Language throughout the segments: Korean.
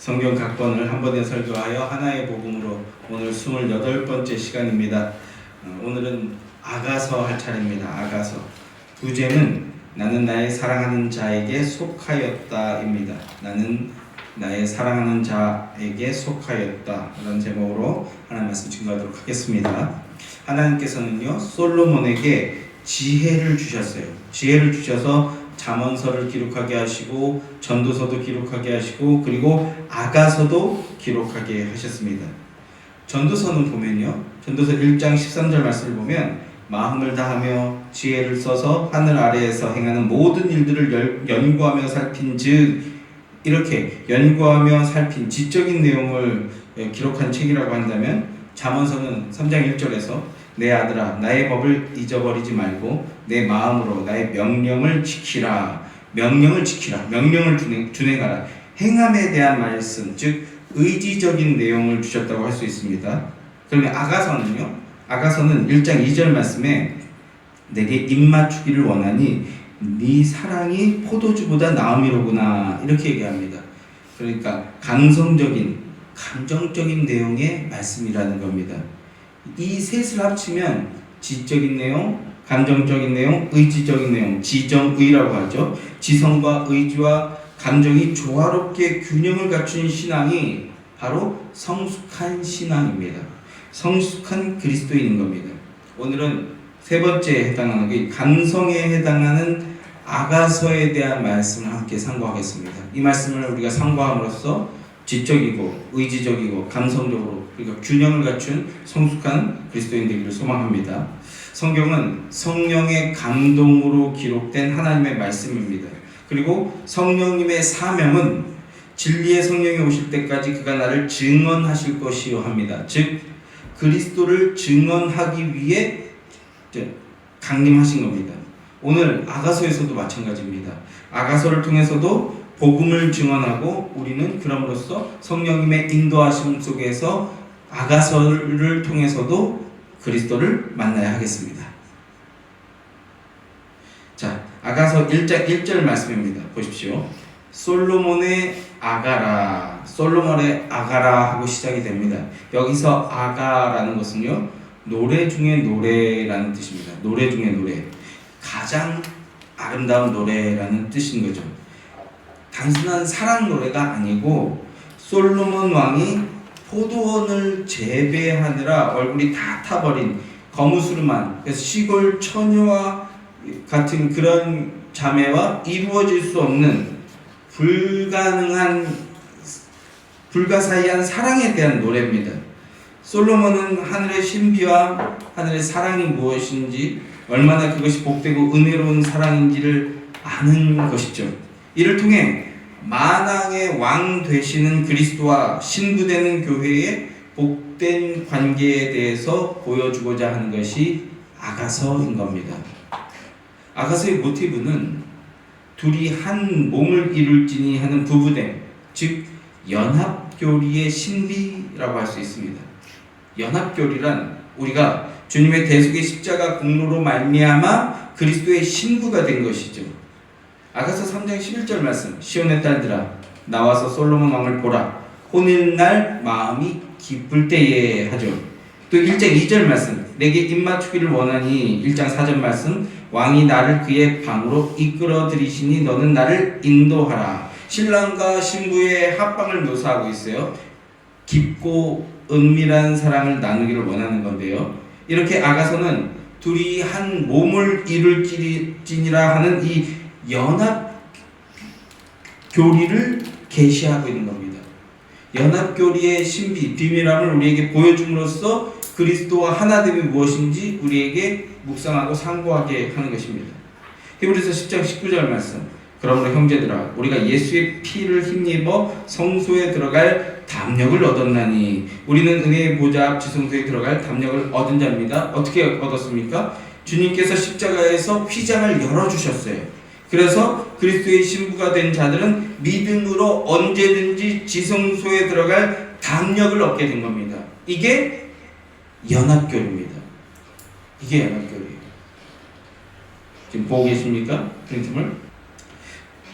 성경 각본을 한 번에 설교하여 하나의 복음으로 오늘 28번째 시간입니다. 오늘은 아가서 할 차례입니다. 아가서. 주제는 나는 나의 사랑하는 자에게 속하였다입니다. 나는 나의 사랑하는 자에게 속하였다 라는 제목으로 하나님 말씀 증거하도록 하겠습니다. 하나님께서는요 솔로몬에게 지혜를 주셨어요. 지혜를 주셔서 잠언서를 기록하게 하시고 전도서도 기록하게 하시고 그리고 아가서도 기록하게 하셨습니다. 전도서는 보면요 전도서 1장 13절 말씀을 보면 마음을 다하며 지혜를 써서 하늘 아래에서 행하는 모든 일들을 연구하며 살핀즉 이렇게 연구하며 살핀 지적인 내용을 기록한 책이라고 한다면 잠언서는 3장 1절에서 내 아들아 나의 법을 잊어버리지 말고 내 마음으로 나의 명령을 지키라. 명령을 지키라. 명령을 준행하라. 행함에 대한 말씀 즉 의지적인 내용을 주셨다고 할 수 있습니다. 그러면 아가서는요 아가서는 1장 2절 말씀에 내게 입맞추기를 원하니 네 사랑이 포도주보다 나음이로구나 이렇게 얘기합니다. 그러니까 감성적인 감정적인 내용의 말씀이라는 겁니다. 이 셋을 합치면 지적인 내용, 감정적인 내용, 의지적인 내용, 지정의라고 하죠. 지성과 의지와 감정이 조화롭게 균형을 갖춘 신앙이 바로 성숙한 신앙입니다. 성숙한 그리스도인인 겁니다. 오늘은 세 번째에 해당하는 게 감성에 해당하는 아가서에 대한 말씀을 함께 상고하겠습니다. 이 말씀을 우리가 상고함으로써 지적이고 의지적이고 감성적으로 그러니까 균형을 갖춘 성숙한 그리스도인 되기를 소망합니다. 성경은 성령의 감동으로 기록된 하나님의 말씀입니다. 그리고 성령님의 사명은 진리의 성령이 오실 때까지 그가 나를 증언하실 것이요 합니다. 즉 그리스도를 증언하기 위해 강림하신 겁니다. 오늘 아가서에서도 마찬가지입니다. 아가서를 통해서도 복음을 증언하고 우리는 그럼으로써 성령님의 인도하심 속에서 아가서를 통해서도 그리스도를 만나야 하겠습니다. 자, 아가서 1장 1절 말씀입니다. 보십시오. 솔로몬의 아가라, 솔로몬의 아가라 하고 시작이 됩니다. 여기서 아가라는 것은요 노래 중에 노래라는 뜻입니다. 노래 중에 노래, 가장 아름다운 노래라는 뜻인 거죠. 단순한 사랑 노래가 아니고 솔로몬 왕이 포도원을 재배하느라 얼굴이 다 타버린 거무스름한 그래서 시골 처녀와 같은 그런 자매와 이루어질 수 없는 불가사의한 사랑에 대한 노래입니다. 솔로몬은 하늘의 신비와 하늘의 사랑이 무엇인지 얼마나 그것이 복되고 은혜로운 사랑인지를 아는 것이죠. 이를 통해 만왕의 왕 되시는 그리스도와 신부되는 교회의 복된 관계에 대해서 보여주고자 하는 것이 아가서인 겁니다. 아가서의 모티브는 둘이 한 몸을 이룰지니 하는 부부됨, 즉 연합교리의 신비라고 할 수 있습니다. 연합교리란 우리가 주님의 대속의 십자가 공로로 말미암아 그리스도의 신부가 된 것이죠. 아가서 3장 11절 말씀 시온의 딸들아 나와서 솔로몬 왕을 보라 혼인날 마음이 기쁠 때에 하죠. 또 1장 2절 말씀 내게 입맞추기를 원하니 1장 4절 말씀 왕이 나를 그의 방으로 이끌어 들이시니 너는 나를 인도하라. 신랑과 신부의 합방을 묘사하고 있어요. 깊고 은밀한 사랑을 나누기를 원하는 건데요. 이렇게 아가서는 둘이 한 몸을 이룰지니라 하는 이 연합 교리를 계시하고 있는 겁니다. 연합 교리의 신비, 비밀함을 우리에게 보여줌으로써 그리스도와 하나됨이 무엇인지 우리에게 묵상하고 상고하게 하는 것입니다. 히브리서 10장 19절 말씀 그러므로 형제들아 우리가 예수의 피를 힘입어 성소에 들어갈 담력을 얻었나니 우리는 은혜의 보좌 앞 지성소에 들어갈 담력을 얻은 자입니다. 어떻게 얻었습니까? 주님께서 십자가에서 휘장을 열어주셨어요. 그래서 그리스도의 신부가 된 자들은 믿음으로 언제든지 지성소에 들어갈 담력을 얻게 된 겁니다. 이게 연합교리입니다. 이게 연합교리예요. 지금 보고 계십니까? 프린트물?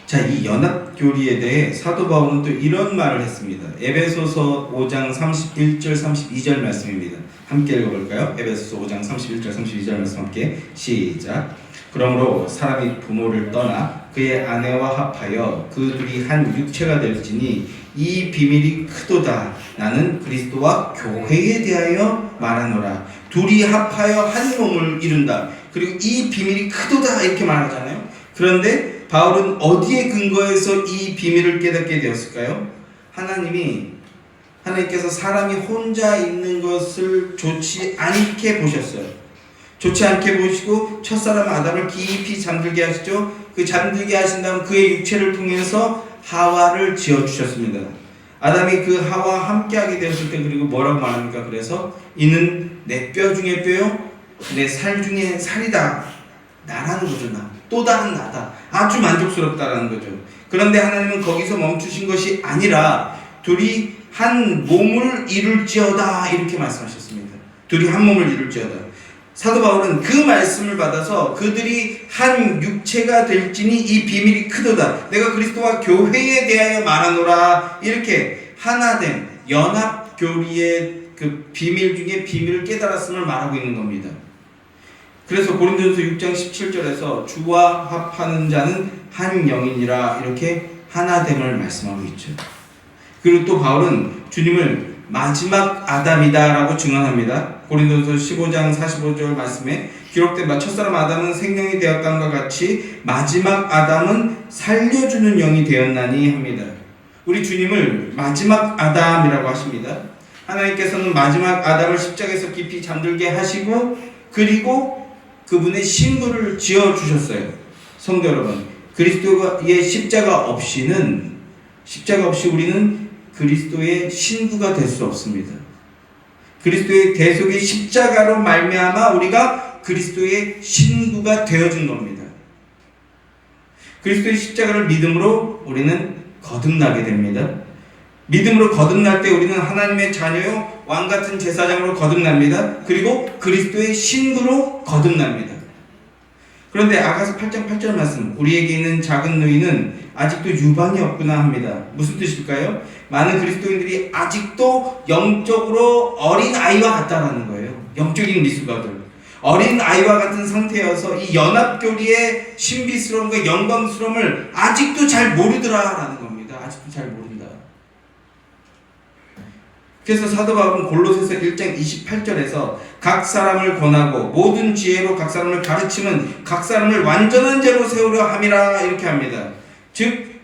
자, 이 연합교리에 대해 사도 바울은 또 이런 말을 했습니다. 에베소서 5장 31절 32절 말씀입니다. 함께 읽어볼까요? 에베소서 5장 31절 32절 말씀 함께 시작. 그러므로 사람이 부모를 떠나 그의 아내와 합하여 그 둘이 한 육체가 될지니 이 비밀이 크도다. 나는 그리스도와 교회에 대하여 말하노라. 둘이 합하여 한 몸을 이룬다. 그리고 이 비밀이 크도다 이렇게 말하잖아요. 그런데 바울은 어디에 근거해서 이 비밀을 깨닫게 되었을까요? 하나님께서 사람이 혼자 있는 것을 좋지 않게 보셨어요. 좋지 않게 보시고 첫사람 아담을 깊이 잠들게 하시죠. 그 잠들게 하신 다음 그의 육체를 통해서 하와를 지어주셨습니다. 아담이 그 하와와 함께하게 되었을 때 그리고 뭐라고 말합니까? 그래서 이는 내 뼈 중에 뼈요 내 살 중에 살이다. 나라는 거죠. 또 다른 나다. 아주 만족스럽다라는 거죠. 그런데 하나님은 거기서 멈추신 것이 아니라 둘이 한 몸을 이룰지어다 이렇게 말씀하셨습니다. 둘이 한 몸을 이룰지어다. 사도 바울은 그 말씀을 받아서 그들이 한 육체가 될지니 이 비밀이 크도다. 내가 그리스도와 교회에 대하여 말하노라. 이렇게 하나됨, 연합교리의 그 비밀 중에 비밀을 깨달았음을 말하고 있는 겁니다. 그래서 고린도전서 6장 17절에서 주와 합하는 자는 한 영이니라 이렇게 하나됨을 말씀하고 있죠. 그리고 또 바울은 주님을 마지막 아담이다 라고 증언합니다. 고린도전서 15장 45절 말씀에 기록된 첫사람 아담은 생명이 되었다는 것 같이 마지막 아담은 살려주는 영이 되었나니 합니다. 우리 주님을 마지막 아담이라고 하십니다. 하나님께서는 마지막 아담을 십자가에서 깊이 잠들게 하시고 그리고 그분의 신부를 지어주셨어요. 성도 여러분, 그리스도의 십자가 없이 우리는 그리스도의 신부가 될 수 없습니다. 그리스도의 대속의 십자가로 말미암아 우리가 그리스도의 신부가 되어준 겁니다. 그리스도의 십자가를 믿음으로 우리는 거듭나게 됩니다. 믿음으로 거듭날 때 우리는 하나님의 자녀요 왕같은 제사장으로 거듭납니다. 그리고 그리스도의 신부로 거듭납니다. 그런데 아가서 8장 8절 말씀, 우리에게 있는 작은 누이는 아직도 유방이 없구나 합니다. 무슨 뜻일까요? 많은 그리스도인들이 아직도 영적으로 어린 아이와 같다라는 거예요. 영적인 미숙아들, 어린 아이와 같은 상태여서 이 연합교리의 신비스러움과 영광스러움을 아직도 잘 모르더라라는 겁니다. 아직도 잘 모른다. 그래서 사도 바울은 골로새서 1장 28절에서 각 사람을 권하고 모든 지혜로 각 사람을 가르치면 각 사람을 완전한 자로 세우려 함이라 이렇게 합니다. 즉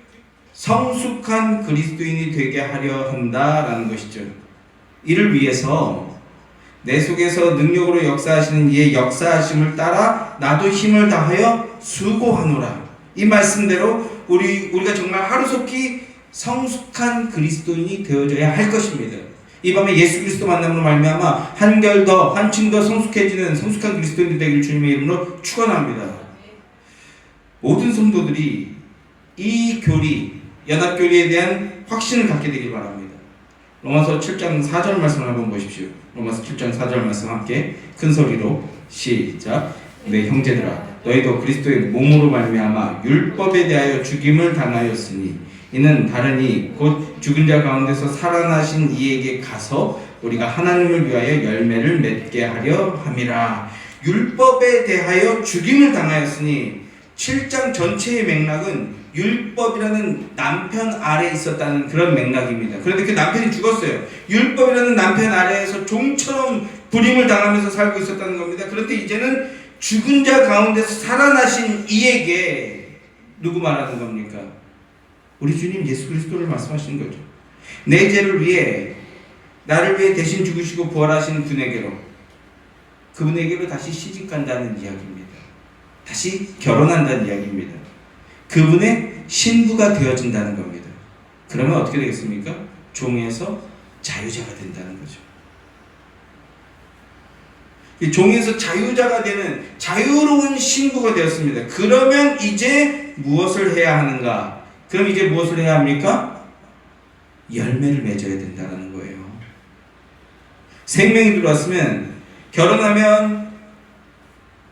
성숙한 그리스도인이 되게 하려 한다라는 것이죠. 이를 위해서 내 속에서 능력으로 역사하시는 이의 역사하심을 따라 나도 힘을 다하여 수고하노라. 이 말씀대로 우리가 정말 하루속히 성숙한 그리스도인이 되어져야 할 것입니다. 이 밤에 예수 그리스도 만남으로 말미암아 한결 더 한층 더 성숙해지는 성숙한 그리스도인이 되기를 주님의 이름으로 축원합니다. 모든 성도들이 이 교리, 연합교리에 대한 확신을 갖게 되길 바랍니다. 로마서 7장 4절 말씀을 한번 보십시오. 로마서 7장 4절 말씀 함께 큰 소리로 시작. 내 형제들아 너희도 그리스도의 몸으로 말미암아 율법에 대하여 죽임을 당하였으니 이는 다른 이 곧 죽은 자 가운데서 살아나신 이에게 가서 우리가 하나님을 위하여 열매를 맺게 하려 함이라. 율법에 대하여 죽임을 당하였으니 7장 전체의 맥락은 율법이라는 남편 아래에 있었다는 그런 맥락입니다. 그런데 그 남편이 죽었어요. 율법이라는 남편 아래에서 종처럼 불임을 당하면서 살고 있었다는 겁니다. 그런데 이제는 죽은 자 가운데서 살아나신 이에게 누구 말하는 겁니까? 우리 주님 예수 그리스도를 말씀하시는 거죠. 내 죄를 위해 나를 위해 대신 죽으시고 부활하신 그분에게로 다시 시집간다는 이야기입니다. 다시 결혼한다는 이야기입니다. 그분의 신부가 되어진다는 겁니다. 그러면 어떻게 되겠습니까? 종에서 자유자가 된다는 거죠. 종에서 자유자가 되는 자유로운 신부가 되었습니다. 그러면 이제 무엇을 해야 하는가? 그럼 이제 무엇을 해야 합니까? 열매를 맺어야 된다는 거예요. 생명이 들어왔으면 결혼하면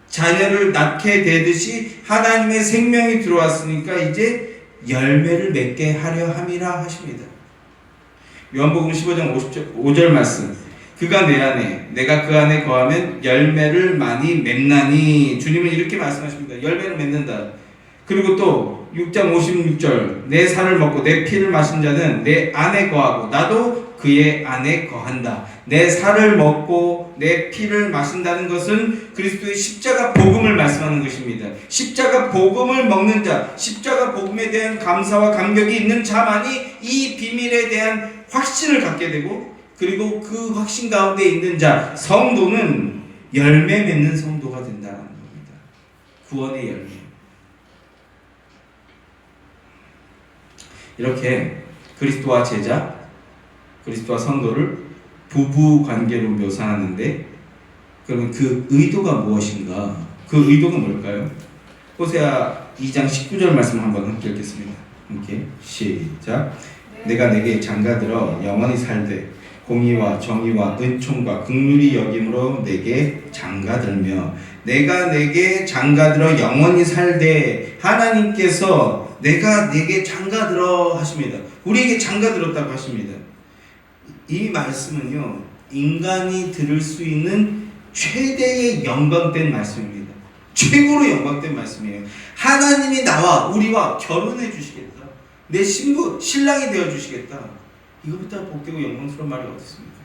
자녀를 낳게 되듯이 하나님의 생명이 들어왔으니까 이제 열매를 맺게 하려 함이라 하십니다. 요한복음 15장 5절 말씀. 그가 내 안에 내가 그 안에 거하면 열매를 많이 맺나니. 주님은 이렇게 말씀하십니다. 열매를 맺는다. 그리고 또 6장 56절 내 살을 먹고 내 피를 마신 자는 내 안에 거하고 나도 그의 안에 거한다. 내 살을 먹고 내 피를 마신다는 것은 그리스도의 십자가 복음을 말씀하는 것입니다. 십자가 복음을 먹는 자, 십자가 복음에 대한 감사와 감격이 있는 자만이 이 비밀에 대한 확신을 갖게 되고, 그리고 그 확신 가운데 있는 자, 성도는 열매 맺는 성도가 된다는 겁니다. 구원의 열매. 이렇게 그리스도와 제자, 그리스도와 성도를 부부 관계로 묘사하는데, 그러면 그 의도가 무엇인가? 그 의도가 뭘까요? 호세아 2장 19절 말씀 한번 함께 읽겠습니다. 함께 시작. 내가 내게 장가들어 영원히 살되 공의와 정의와 은총과 긍휼이 여김으로 내게 장가들며. 내가 내게 장가들어 영원히 살되, 하나님께서 내가 내게 장가들어 하십니다. 우리에게 장가들었다고 하십니다. 이 말씀은요, 인간이 들을 수 있는 최대의 영광된 말씀입니다. 최고로 영광된 말씀이에요. 하나님이 나와 우리와 결혼해 주시겠다. 내 신부, 신랑이 되어 주시겠다. 이거보다 복되고 영광스러운 말이 어디 있습니까?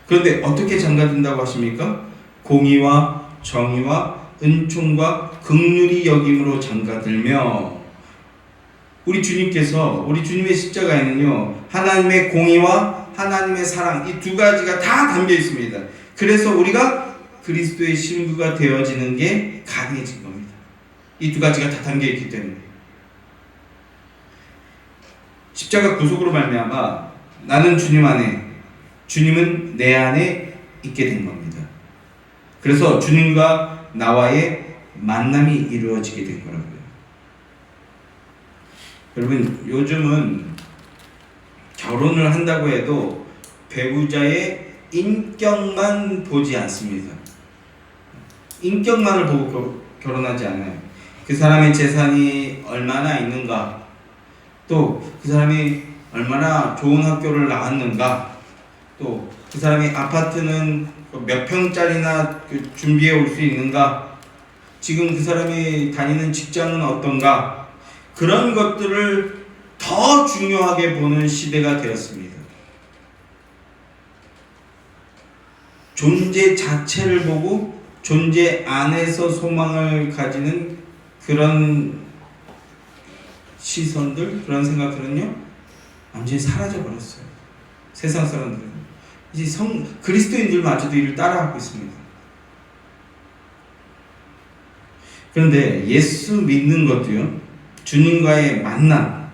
그런데 어떻게 장가든다고 하십니까? 공의와 정의와 은총과 긍휼이 여김으로 장가들며. 우리 주님께서, 우리 주님의 십자가에는요, 하나님의 공의와 하나님의 사랑, 이 두 가지가 다 담겨 있습니다. 그래서 우리가 그리스도의 신부가 되어지는 게 가능해진 겁니다. 이 두 가지가 다 담겨 있기 때문에. 십자가 구속으로 말미암아 나는 주님 안에, 주님은 내 안에 있게 된 겁니다. 그래서 주님과 나와의 만남이 이루어지게 된 거라고요. 여러분, 요즘은 결혼을 한다고 해도 배우자의 인격만 보지 않습니다. 인격만을 보고 결혼하지 않아요. 그 사람의 재산이 얼마나 있는가, 또 그 사람이 얼마나 좋은 학교를 나왔는가, 또 그 사람이 아파트는 몇 평짜리나 준비해 올 수 있는가, 지금 그 사람이 다니는 직장은 어떤가, 그런 것들을 더 중요하게 보는 시대가 되었습니다. 존재 자체를 보고 존재 안에서 소망을 가지는 그런 시선들, 그런 생각들은요, 완전히 사라져 버렸어요. 세상 사람들은 이제 그리스도인들마저도 이를 따라하고 있습니다. 그런데 예수 믿는 것도요, 주님과의 만남,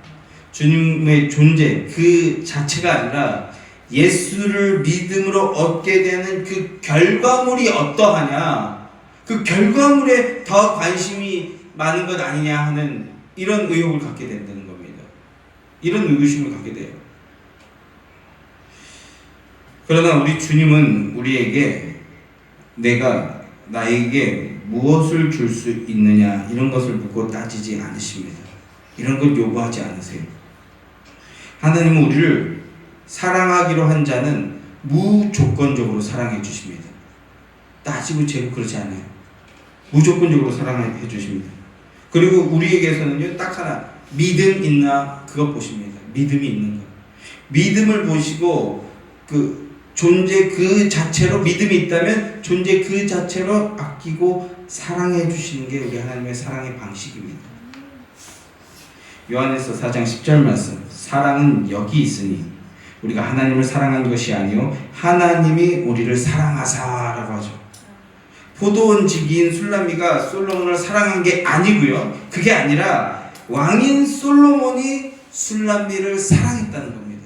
주님의 존재 그 자체가 아니라 예수를 믿음으로 얻게 되는 그 결과물이 어떠하냐, 그 결과물에 더 관심이 많은 것 아니냐 하는 이런 의혹을 갖게 된다는 겁니다. 이런 의구심을 갖게 돼요. 그러나 우리 주님은 우리에게 내가 나에게 무엇을 줄 수 있느냐 이런 것을 묻고 따지지 않으십니다. 이런 것 요구하지 않으세요. 하나님은 우리를 사랑하기로 한 자는 무조건적으로 사랑해 주십니다. 따지고 재고 그러지 않아요. 무조건적으로 사랑해 주십니다. 그리고 우리에게서는요, 딱 하나, 믿음 있나 그것 보십니다. 믿음이 있는 것. 믿음을 보시고 그 존재 그 자체로 믿음이 있다면 존재 그 자체로 아끼고 사랑해 주시는 게 우리 하나님의 사랑의 방식입니다. 요한에서 4장 10절 말씀. 사랑은 여기 있으니 우리가 하나님을 사랑한 것이 아니요 하나님이 우리를 사랑하사라고 하죠. 포도원 지기인 술람미가 솔로몬을 사랑한 게 아니고요, 그게 아니라 왕인 솔로몬이 술람미를 사랑했다는 겁니다.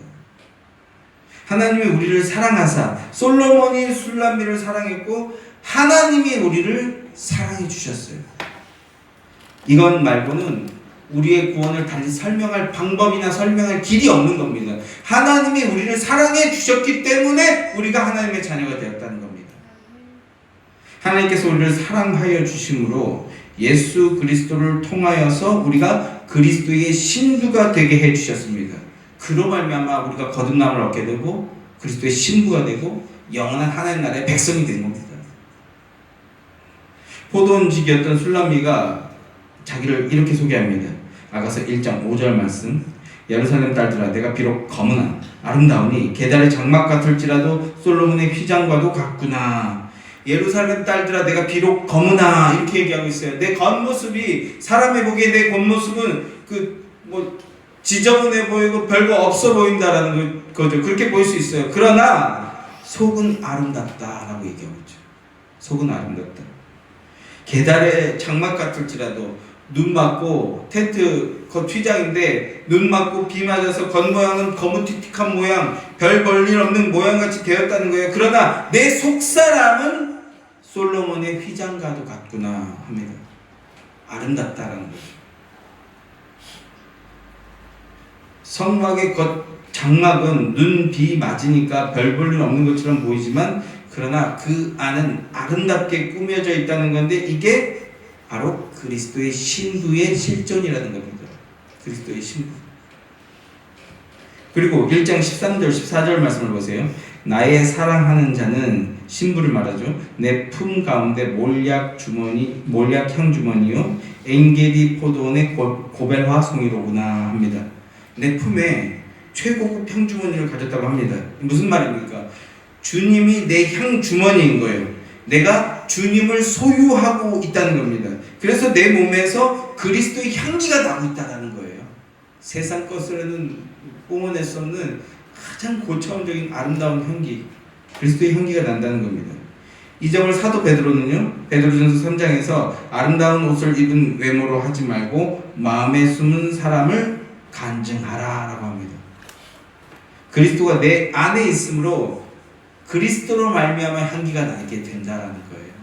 하나님이 우리를 사랑하사, 솔로몬이 술람미를 사랑했고 하나님이 우리를 사랑해 주셨어요. 이건 말고는 우리의 구원을 달리 설명할 방법이나 설명할 길이 없는 겁니다. 하나님이 우리를 사랑해 주셨기 때문에 우리가 하나님의 자녀가 되었다는 겁니다. 하나님께서 우리를 사랑하여 주심으로 예수 그리스도를 통하여서 우리가 그리스도의 신부가 되게 해주셨습니다. 그로 말미암아 우리가 거듭남을 얻게 되고 그리스도의 신부가 되고 영원한 하나님 나라의 백성이 된 겁니다. 포도원직이었던 술람미가 자기를 이렇게 소개합니다. 아가서 1장 5절 말씀. 예루살렘 딸들아 내가 비록 검으나 아름다우니 게달의 장막 같을지라도 솔로몬의 휘장과도 같구나. 예루살렘 딸들아 내가 비록 검으나 이렇게 얘기하고 있어요. 내 겉모습이 사람이 보기에 내 겉모습은 지저분해 보이고 별거 없어 보인다라는 거죠. 그렇게 보일 수 있어요. 그러나 속은 아름답다라고 얘기하고 있죠. 속은 아름답다. 게달의 장막 같을지라도 눈 맞고 텐트 겉 휘장인데 눈 맞고 비 맞아서 겉모양은 거무튀틱한 모양, 별 볼일 없는 모양같이 되었다는 거예요. 그러나 내 속사람은 솔로몬의 휘장과도 같구나 합니다. 아름답다라는 거죠. 성막의 겉 장막은 눈, 비 맞으니까 별 볼일 없는 것처럼 보이지만 그러나 그 안은 아름답게 꾸며져 있다는 건데 이게 바로 그리스도의 신부의 실존이라는 겁니다. 그리스도의 신부. 그리고 1장 13절 14절 말씀을 보세요. 나의 사랑하는 자는 신부를 말하죠. 내 품 가운데 몰약 향 주머니요 엔게디 포도원의 고벨화 송이로구나 합니다. 내 품에 최고급 향 주머니를 가졌다고 합니다. 무슨 말입니까? 주님이 내 향 주머니인 거예요. 내가 주님을 소유하고 있다는 겁니다. 그래서 내 몸에서 그리스도의 향기가 나고 있다는 거예요. 세상 것으로는 뿜어낼 수 없는 가장 고차원적인 아름다운 향기, 그리스도의 향기가 난다는 겁니다. 이 점을 사도 베드로는요, 베드로전서 3장에서 아름다운 옷을 입은 외모로 하지 말고 마음에 숨은 사람을 간증하라 라고 합니다. 그리스도가 내 안에 있으므로 그리스도로 말미암아 향기가 나게 된다라는 거예요.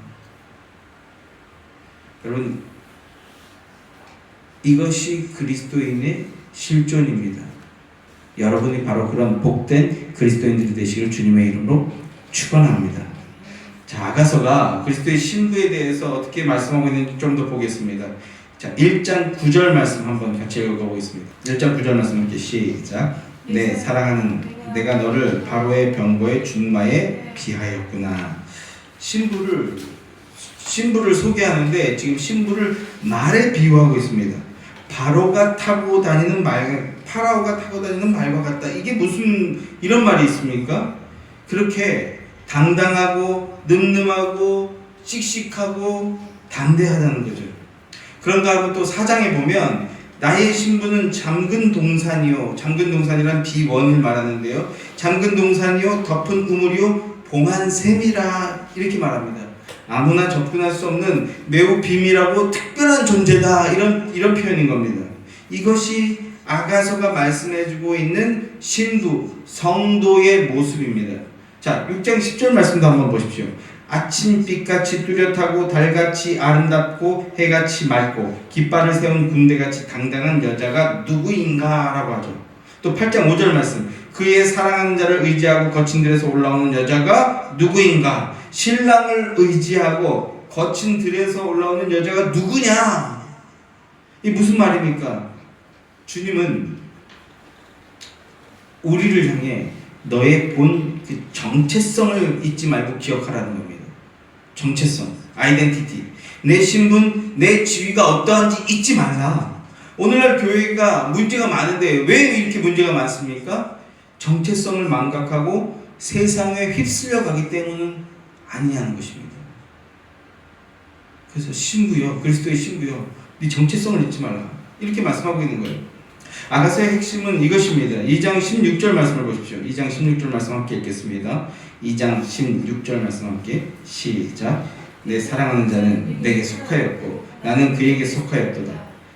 여러분, 이것이 그리스도인의 실존입니다. 여러분이 바로 그런 복된 그리스도인들이 되시기를 주님의 이름으로 축원합니다. 자, 아가서가 그리스도의 신부에 대해서 어떻게 말씀하고 있는지 좀 더 보겠습니다. 자, 1장 9절 말씀 한번 같이 읽어보겠습니다. 1장 9절 말씀 함께 시작. 네, 사랑하는 내가 너를 바로의 병거의 준마에 비하였구나. 신부를 소개하는데 지금 신부를 말에 비유하고 있습니다. 파라오가 타고 다니는 말과 같다. 이게 무슨 이런 말이 있습니까? 그렇게 당당하고 늠름하고 씩씩하고 담대하다는 거죠. 그런가 하고 또 4장에 보면 나의 신부는 잠근 동산이요. 잠근 동산이란 비원을 말하는데요. 잠근 동산이요. 덮은 우물이요. 봉한 샘이라 이렇게 말합니다. 아무나 접근할 수 없는 매우 비밀하고 특별한 존재다. 이런 표현인 겁니다. 이것이 아가서가 말씀해주고 있는 신부, 성도의 모습입니다. 자, 6장 10절 말씀도 한번 보십시오. 아침빛같이 뚜렷하고 달같이 아름답고 해같이 맑고 깃발을 세운 군대같이 당당한 여자가 누구인가? 라고 하죠. 또 8장 5절 말씀. 그의 사랑하는 자를 의지하고 거친 들에서 올라오는 여자가 누구인가? 신랑을 의지하고 거친 들에서 올라오는 여자가 누구냐? 이 무슨 말입니까? 주님은 우리를 향해 너의 본 그 정체성을 잊지 말고 기억하라는 겁니다. 정체성, 아이덴티티. 내 신분, 내 지위가 어떠한지 잊지 말라. 오늘날 교회가 문제가 많은데 왜 이렇게 문제가 많습니까? 정체성을 망각하고 세상에 휩쓸려 가기 때문은 아니냐는 것입니다. 그래서 신부여, 그리스도의 신부여, 네 정체성을 잊지 말라. 이렇게 말씀하고 있는 거예요. 아가서의 핵심은 이것입니다. 2장 16절 말씀을 보십시오. 2장 16절 말씀 함께 읽겠습니다. 2장 16절 말씀 함께 시작. 내 사랑하는 자는 내게 속하였고 나는 그에게 속하였도다.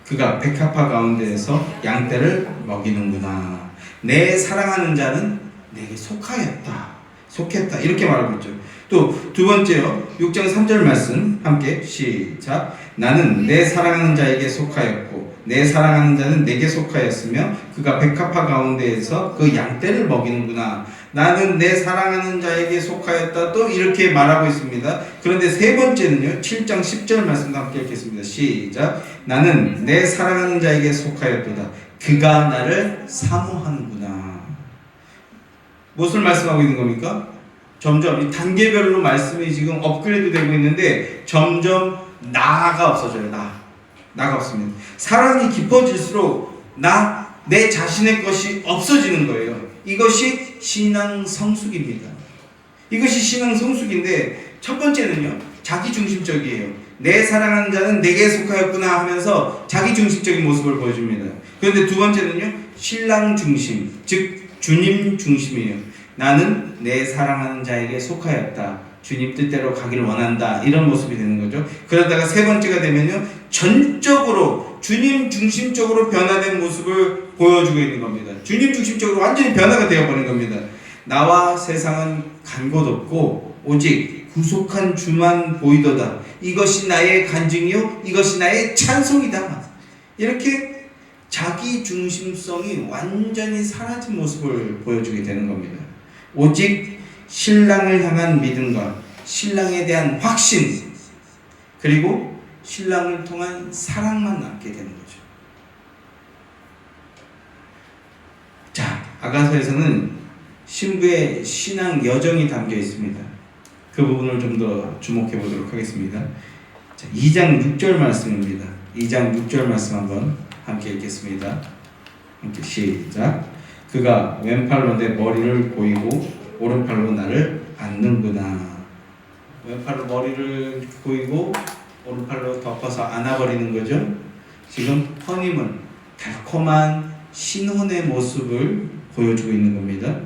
그가 백합화 가운데에서 양떼를 먹이는구나. 내 사랑하는 자는 내게 속하였다. 속했다. 이렇게 말하고 있죠. 또 두 번째요. 6장 3절 말씀 함께 시작. 나는 내 사랑하는 자에게 속하였고 내 사랑하는 자는 내게 속하였으며 그가 백합화 가운데에서 그 양떼를 먹이는구나. 나는 내 사랑하는 자에게 속하였다. 또 이렇게 말하고 있습니다. 그런데 세 번째는요. 7장 10절 말씀도 함께 읽겠습니다. 시작. 나는 내 사랑하는 자에게 속하였도다. 그가 나를 사모하는구나. 무엇을 말씀하고 있는 겁니까? 점점 이 단계별로 말씀이 지금 업그레이드 되고 있는데 점점 나가 없어져요. 나가 없습니다. 사랑이 깊어질수록 내 자신의 것이 없어지는 거예요. 이것이 신앙 성숙입니다. 이것이 신앙 성숙인데 첫 번째는요. 자기중심적이에요. 내 사랑하는 자는 내게 속하였구나 하면서 자기중심적인 모습을 보여줍니다. 그런데 두 번째는요. 신랑 중심, 즉 주님 중심이에요. 나는 내 사랑하는 자에게 속하였다. 주님 뜻대로 가기를 원한다. 이런 모습이 되는 거죠. 그러다가 세 번째가 되면요. 전적으로 주님 중심적으로 변화된 모습을 보여주고 있는 겁니다. 주님 중심적으로 완전히 변화가 되어버린 겁니다. 나와 세상은 간 곳 없고 오직 구속한 주만 보이도다. 이것이 나의 간증이요 이것이 나의 찬송이다. 이렇게 자기 중심성이 완전히 사라진 모습을 보여주게 되는 겁니다. 오직 신랑을 향한 믿음과 신랑에 대한 확신 그리고 신랑을 통한 사랑만 남게 되는 거죠. 자, 아가서에서는 신부의 신앙 여정이 담겨 있습니다. 그 부분을 좀 더 주목해 보도록 하겠습니다. 자, 2장 6절 말씀입니다. 2장 6절 말씀 한번 함께 읽겠습니다. 함께 시작. 그가 왼팔로 내 머리를 고이고 오른팔로 나를 안는구나. 왼팔로 머리를 고이고 오른팔로 덮어서 안아버리는 거죠. 지금 허님은 달콤한 신혼의 모습을 보여주고 있는 겁니다.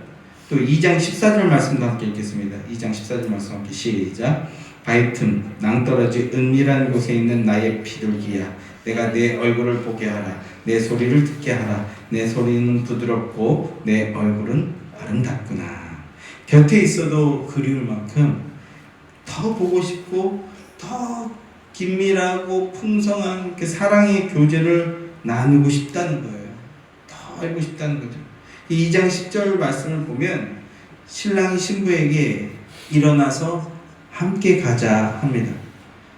또 2장 14절 말씀도 함께 읽겠습니다. 2장 14절 말씀 함께 시작. 바위틈 낭떠러지 은밀한 곳에 있는 나의 비둘기야, 내가 내 얼굴을 보게 하라. 내 소리를 듣게 하라. 내 소리는 부드럽고 내 얼굴은 아름답구나. 곁에 있어도 그리울 만큼 더 보고 싶고 더 긴밀하고 풍성한 그 사랑의 교제를 나누고 싶다는 거예요. 더 알고 싶다는 거죠. 2장 10절 말씀을 보면 신랑이 신부에게 일어나서 함께 가자 합니다.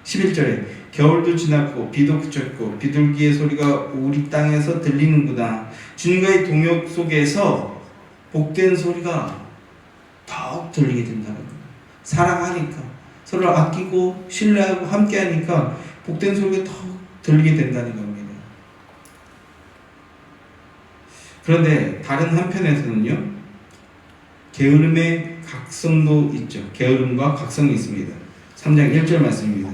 11절에 겨울도 지났고 비도 그쳤고 비둘기의 소리가 우리 땅에서 들리는구나. 주님과의 동역 속에서 복된 소리가 더욱 들리게 된다는 거예요. 사랑하니까 서로 아끼고 신뢰하고 함께하니까 복된 소리가 더욱 들리게 된다는 겁니다. 그런데 다른 한편에서는요, 게으름의 각성도 있죠. 게으름과 각성이 있습니다. 3장 1절 말씀입니다.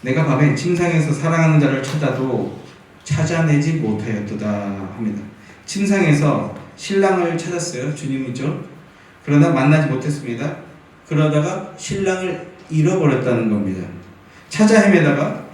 내가 밤에 침상에서 사랑하는 자를 찾아도 찾아내지 못하였도다 합니다. 침상에서 신랑을 찾았어요. 주님이죠. 그러나 만나지 못했습니다. 그러다가 신랑을 잃어버렸다는 겁니다. 찾아 헤매다가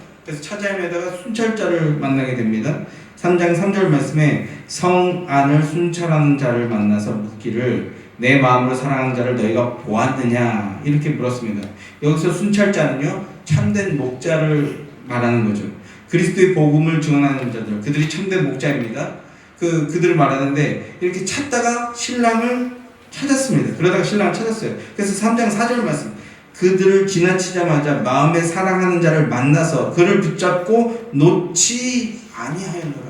순찰자를 만나게 됩니다. 3장 3절 말씀에 성 안을 순찰하는 자를 만나서 묻기를 내 마음으로 사랑하는 자를 너희가 보았느냐 이렇게 물었습니다. 여기서 순찰자는요, 참된 목자를 말하는 거죠. 그리스도의 복음을 증언하는 자들, 그들이 참된 목자입니다. 그들을 말하는데 이렇게 찾다가 신랑을 찾았습니다. 그러다가 신랑을 찾았어요. 그래서 3장 4절 말씀, 그들을 지나치자마자 마음에 사랑하는 자를 만나서 그를 붙잡고 놓지 아니하였노라.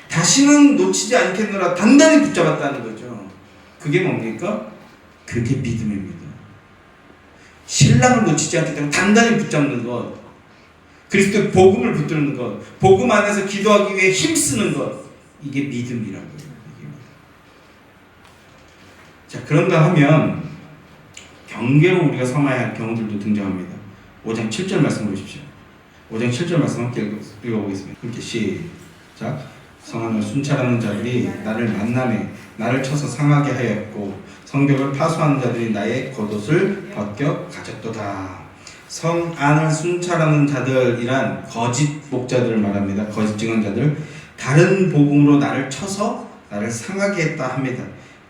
다시는 놓치지 않겠노라. 단단히 붙잡았다는 거죠. 그게 뭡니까? 그게 믿음입니다. 신랑을 놓치지 않기 때문에 단단히 붙잡는 것, 그리스도의 복음을 붙드는 것, 복음 안에서 기도하기 위해 힘쓰는 것, 이게 믿음이라고요. 자, 그런가 하면 경계로 우리가 삼아야 할 경우들도 등장합니다. 5장 7절 말씀 보십시오. 5장 7절 말씀 함께 읽어보겠습니다. 함께 시작. 성안을 순찰하는 자들이 나를 만나매 나를 쳐서 상하게 하였고 성벽을 파수하는 자들이 나의 겉옷을 벗겨 가졌도다. 성 안을 순찰하는 자들이란 거짓 목자들을 말합니다. 거짓 증언자들. 다른 복음으로 나를 쳐서 나를 상하게 했다 합니다.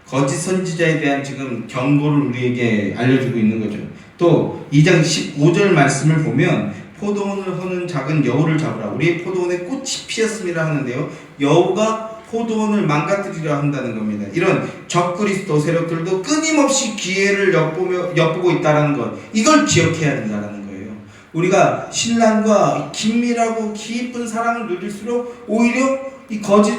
거짓 선지자에 대한 지금 경고를 우리에게 알려주고 있는 거죠. 또 2장 15절 말씀을 보면 포도원을 허는 작은 여우를 잡으라. 우리의 포도원에 꽃이 피었습니다 하는데요, 여우가 포도원을 망가뜨리려 한다는 겁니다. 이런 적그리스도 세력들도 끊임없이 기회를 엿보고 있다는 것, 이걸 기억해야 된다는 거예요. 우리가 신랑과 긴밀하고 깊은 사랑을 누릴수록 오히려 이 거짓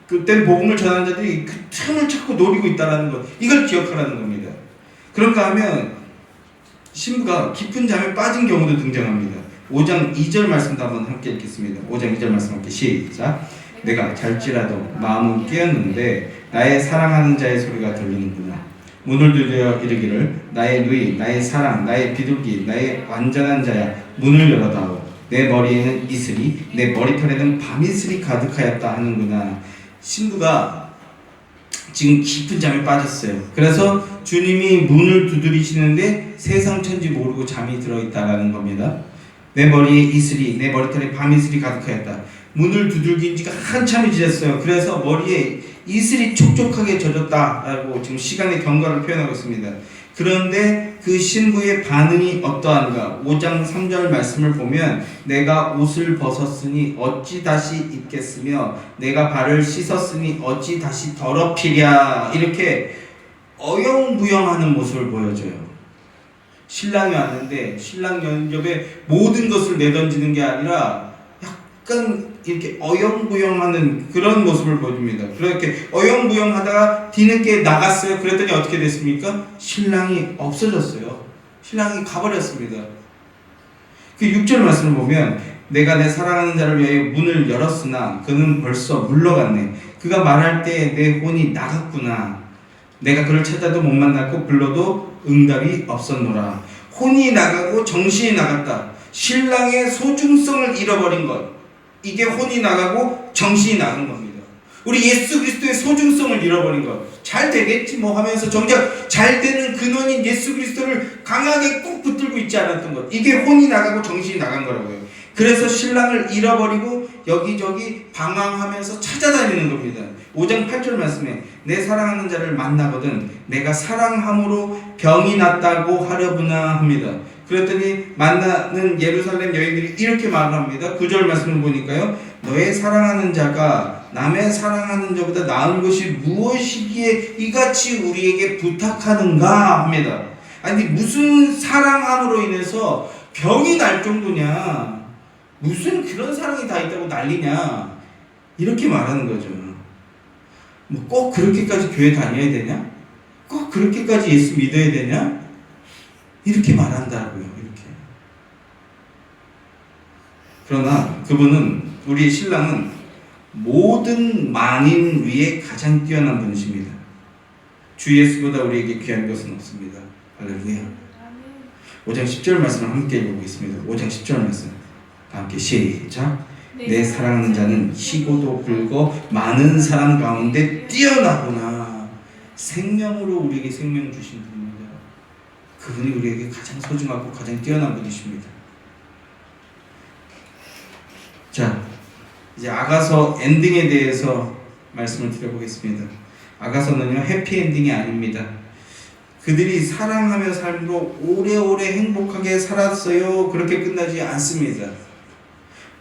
그때 복음을 전하는 자들이 그 틈을 찾고 노리고 있다는 것, 이걸 기억하라는 겁니다. 그런가 하면 신부가 깊은 잠에 빠진 경우도 등장합니다. 5장 2절 말씀도 한번 함께 읽겠습니다. 5장 2절 말씀 함께 시작. 내가 잘지라도 마음은 깨었는데 나의 사랑하는 자의 소리가 들리는구나. 문을 두드려 이르기를 나의 누이, 나의 사랑, 나의 비둘기, 나의 완전한 자야, 문을 열어다오. 내 머리에는 이슬이, 내 머리털에는 밤이슬이 가득하였다 하는구나. 신부가 지금 깊은 잠에 빠졌어요. 그래서 주님이 문을 두드리시는데 세상 천지 모르고 잠이 들어있다라는 겁니다. 내 머리에 이슬이, 내 머리털에 밤이슬이 가득하였다. 문을 두들긴 지가 한참이 지났어요. 그래서 머리에 이슬이 촉촉하게 젖었다라고 지금 시간의 경과를 표현하고 있습니다. 그런데 그 신부의 반응이 어떠한가? 5장 3절 말씀을 보면 내가 옷을 벗었으니 어찌 다시 입겠으며 내가 발을 씻었으니 어찌 다시 더럽히랴, 이렇게 어영부영하는 모습을 보여줘요. 신랑이 왔는데 신랑 연접에 모든 것을 내던지는 게 아니라 약간 이렇게 어영부영하는 그런 모습을 보여줍니다. 그렇게 어영부영하다가 뒤늦게 나갔어요. 그랬더니 어떻게 됐습니까? 신랑이 없어졌어요. 신랑이 가버렸습니다. 그 6절 말씀을 보면 내가 내 사랑하는 자를 위하여 문을 열었으나 그는 벌써 물러갔네. 그가 말할 때 내 혼이 나갔구나. 내가 그를 찾아도 못 만났고 불러도 응답이 없었노라. 혼이 나가고 정신이 나갔다. 신랑의 소중성을 잃어버린 것, 이게 혼이 나가고 정신이 나간 겁니다. 우리 예수 그리스도의 소중성을 잃어버린 것. 잘 되겠지 뭐 하면서 정작 잘 되는 근원인 예수 그리스도를 강하게 꼭 붙들고 있지 않았던 것, 이게 혼이 나가고 정신이 나간 거라고요. 그래서 신랑을 잃어버리고 여기저기 방황하면서 찾아다니는 겁니다. 5장 8절 말씀에 내 사랑하는 자를 만나거든 내가 사랑함으로 병이 났다고 하려구나 합니다. 그랬더니 만나는 예루살렘 여인들이 이렇게 말합니다. 9절 말씀을 보니까요, 너의 사랑하는 자가 남의 사랑하는 자보다 나은 것이 무엇이기에 이같이 우리에게 부탁하는가 합니다. 아니 무슨 사랑함으로 인해서 병이 날 정도냐, 무슨 그런 사랑이 다 있다고 난리냐, 이렇게 말하는 거죠. 뭐 꼭 그렇게까지 교회 다녀야 되냐? 꼭 그렇게까지 예수 믿어야 되냐? 이렇게 말한다고요. 이렇게. 그러나 그분은, 우리 신랑은 모든 만인 위에 가장 뛰어난 분이십니다. 주 예수보다 우리에게 귀한 것은 없습니다. 할렐루야. 5장 10절 말씀을 함께 읽어보겠습니다. 5장 10절 말씀 함께 시작. 내 사랑하는 자는 희고도 붉어 많은 사람 가운데 뛰어나구나. 생명으로 우리에게 생명 주신 분입니다. 그분이 우리에게 가장 소중하고 가장 뛰어난 분이십니다. 자, 이제 아가서 엔딩에 대해서 말씀을 드려보겠습니다. 아가서는요, 해피엔딩이 아닙니다. 그들이 사랑하며 삶으로 오래오래 행복하게 살았어요, 그렇게 끝나지 않습니다.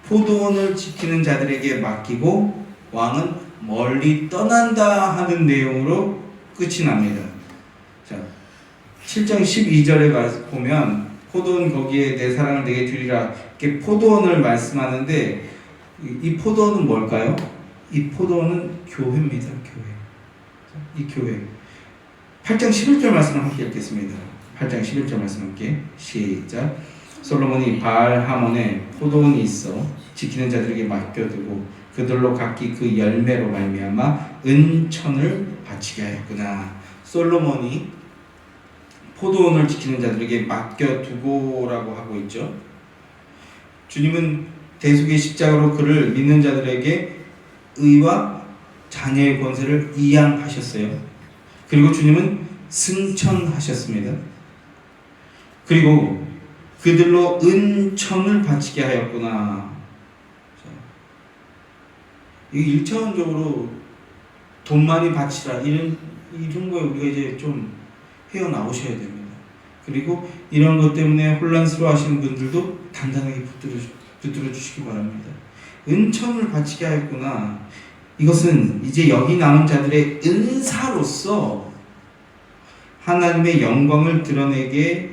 포도원을 지키는 자들에게 맡기고 왕은 멀리 떠난다 하는 내용으로 끝이 납니다. 자, 7장 12절에 보면 포도원 거기에 내 사랑을 내게 주리라, 이렇게 포도원을 말씀하는데 이 포도원은 뭘까요? 이 포도원은 교회입니다. 교회. 이 교회. 8장 11절 말씀을 함께 읽겠습니다. 8장 11절 말씀 함께 시작. 솔로몬이 바알 하몬에 포도원이 있어 지키는 자들에게 맡겨두고 그들로 각기 그 열매로 말미암아 은천을 바치게 하였구나. 솔로몬이 포도원을 지키는 자들에게 맡겨두고라고 하고 있죠. 주님은 대속의 십자가로 그를 믿는 자들에게 의와 자녀의 권세를 이양하셨어요. 그리고 주님은 승천하셨습니다. 그리고 그들로 은천을 바치게 하였구나. 이 1차원적으로 돈 많이 바치라, 이런 거에 우리가 이제 좀 헤어나오셔야 됩니다. 그리고 이런 것 때문에 혼란스러워 하시는 분들도 단단하게 붙들어 주시기 바랍니다. 은천을 바치게 하였구나. 이것은 이제 여기 남은 자들의 은사로서 하나님의 영광을 드러내게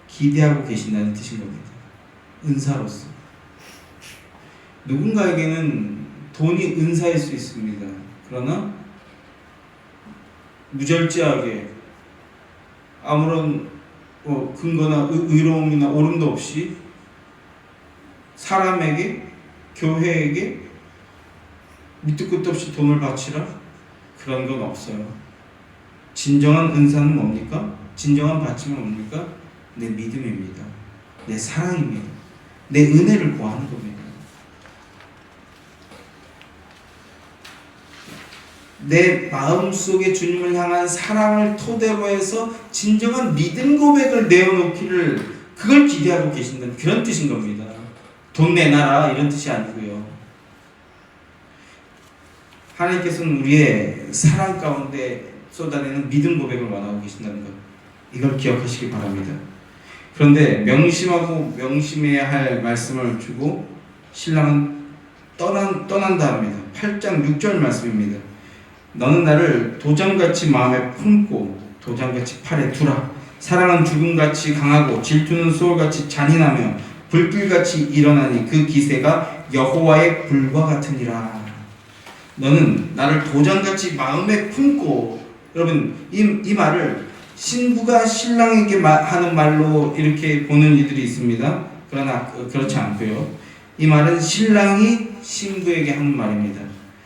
기대하고 계신다는 뜻인 겁니다. 은사로서. 누군가에게는 돈이 은사일 수 있습니다. 그러나 무절제하게 아무런 근거나 의로움이나 옳음도 없이 사람에게, 교회에게 밑도 끝도 없이 돈을 바치라? 그런 건 없어요. 진정한 은사는 뭡니까? 진정한 바침은 뭡니까? 내 믿음입니다. 내 사랑입니다. 내 은혜를 구하는 겁니다. 내 마음속에 주님을 향한 사랑을 토대로 해서 진정한 믿음 고백을 내어놓기를, 그걸 기대하고 계신다는 그런 뜻인 겁니다. 돈 내놔라 이런 뜻이 아니고요. 하나님께서는 우리의 사랑 가운데 쏟아내는 믿음 고백을 원하고 계신다는 것, 이걸 기억하시기 바랍니다. 그런데 명심하고 명심해야 할 말씀을 주고 신랑은 떠난다 합니다. 8장 6절 말씀입니다. 너는 나를 도장같이 마음에 품고 도장같이 팔에 두라. 사랑은 죽음같이 강하고 질투는 소울같이 잔인하며 불길같이 일어나니 그 기세가 여호와의 불과 같으니라. 너는 나를 도장같이 마음에 품고, 여러분 이 말을 신부가 신랑에게 하는 말로 이렇게 보는 이들이 있습니다. 그러나 그렇지 않고요. 이 말은 신랑이 신부에게 하는 말입니다.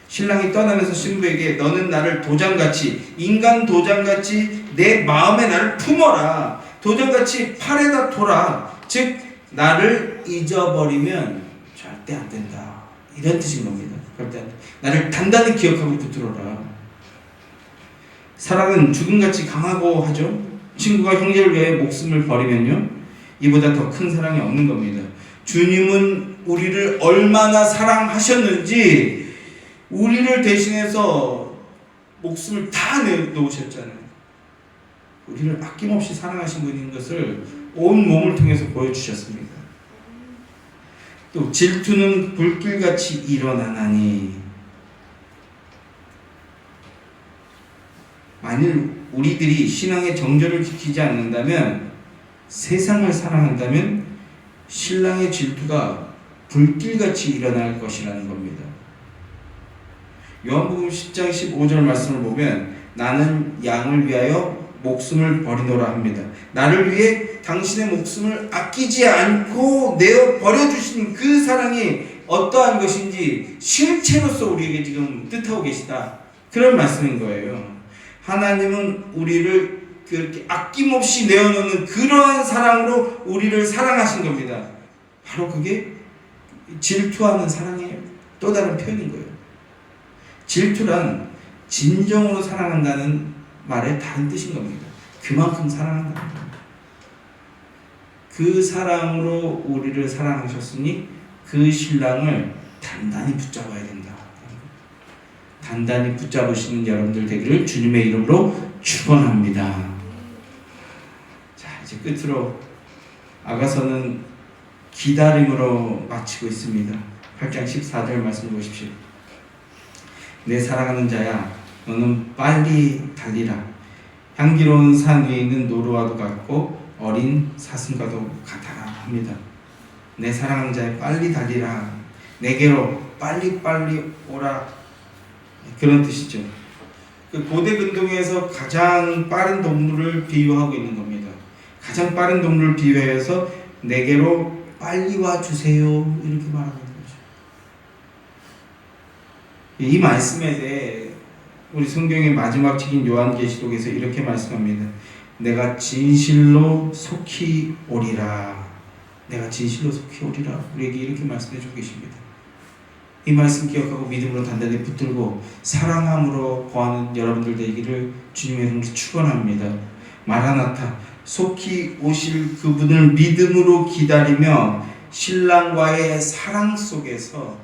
신랑이 떠나면서 신부에게 너는 나를 도장같이, 인간 도장같이 내 마음에 나를 품어라. 도장같이 팔에다 둬라. 즉 나를 잊어버리면 절대 안 된다. 이런 뜻인 겁니다. 절대 안 돼. 나를 단단히 기억하고 붙들어라. 사랑은 죽음같이 강하고 하죠. 친구가 형제를 위해 목숨을 버리면요, 이보다 더 큰 사랑이 없는 겁니다. 주님은 우리를 얼마나 사랑하셨는지 우리를 대신해서 목숨을 다 내놓으셨잖아요. 우리를 아낌없이 사랑하신 분인 것을 온 몸을 통해서 보여주셨습니다. 또 질투는 불길같이 일어나나니, 만일 우리들이 신앙의 정절을 지키지 않는다면, 세상을 사랑한다면 신랑의 질투가 불길같이 일어날 것이라는 겁니다. 요한복음 10장 15절 말씀을 보면 나는 양을 위하여 목숨을 버리노라 합니다. 나를 위해 당신의 목숨을 아끼지 않고 내어 버려주신 그 사랑이 어떠한 것인지 실체로서 우리에게 지금 뜻하고 계시다, 그런 말씀인 거예요. 하나님은 우리를 그렇게 아낌없이 내어놓는 그러한 사랑으로 우리를 사랑하신 겁니다. 바로 그게 질투하는 사랑의 또 다른 표현인 거예요. 질투란 진정으로 사랑한다는 말의 다른 뜻인 겁니다. 그만큼 사랑한다는 겁니다. 그 사랑으로 우리를 사랑하셨으니 그 신랑을 단단히 붙잡아야 된다. 단단히 붙잡으시는 여러분들 되기를 주님의 이름으로 축원합니다. 자, 이제 끝으로 아가서는 기다림으로 마치고 있습니다. 8장 14절 말씀 보십시오. 내 사랑하는 자야, 너는 빨리 달리라. 향기로운 산 위에 있는 노루와도 같고 어린 사슴과도 같아라 합니다. 내 사랑하는 자야, 빨리 달리라. 내게로 빨리 오라. 그런 뜻이죠. 그 고대 근동에서 가장 빠른 동물을 비유하고 있는 겁니다. 가장 빠른 동물을 비유해서 내게로 빨리 와 주세요, 이렇게 말하는 거죠. 이 말씀에 대해 우리 성경의 마지막 책인 요한계시록에서 이렇게 말씀합니다. 내가 진실로 속히 오리라. 내가 진실로 속히 오리라. 우리에게 이렇게 말씀해 주고 계십니다. 이 말씀 기억하고 믿음으로 단단히 붙들고 사랑함으로 거하는 여러분들 되기를 주님의 이름으로 축원합니다. 마라나타, 속히 오실 그분을 믿음으로 기다리며 신랑과의 사랑 속에서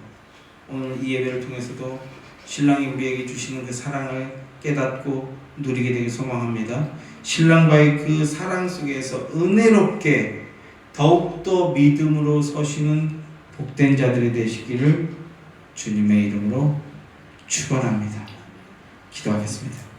오늘 이 예배를 통해서도 신랑이 우리에게 주시는 그 사랑을 깨닫고 누리게 되길 소망합니다. 신랑과의 그 사랑 속에서 은혜롭게 더욱더 믿음으로 서시는 복된 자들이 되시기를 주님의 이름으로 축원합니다. 기도하겠습니다.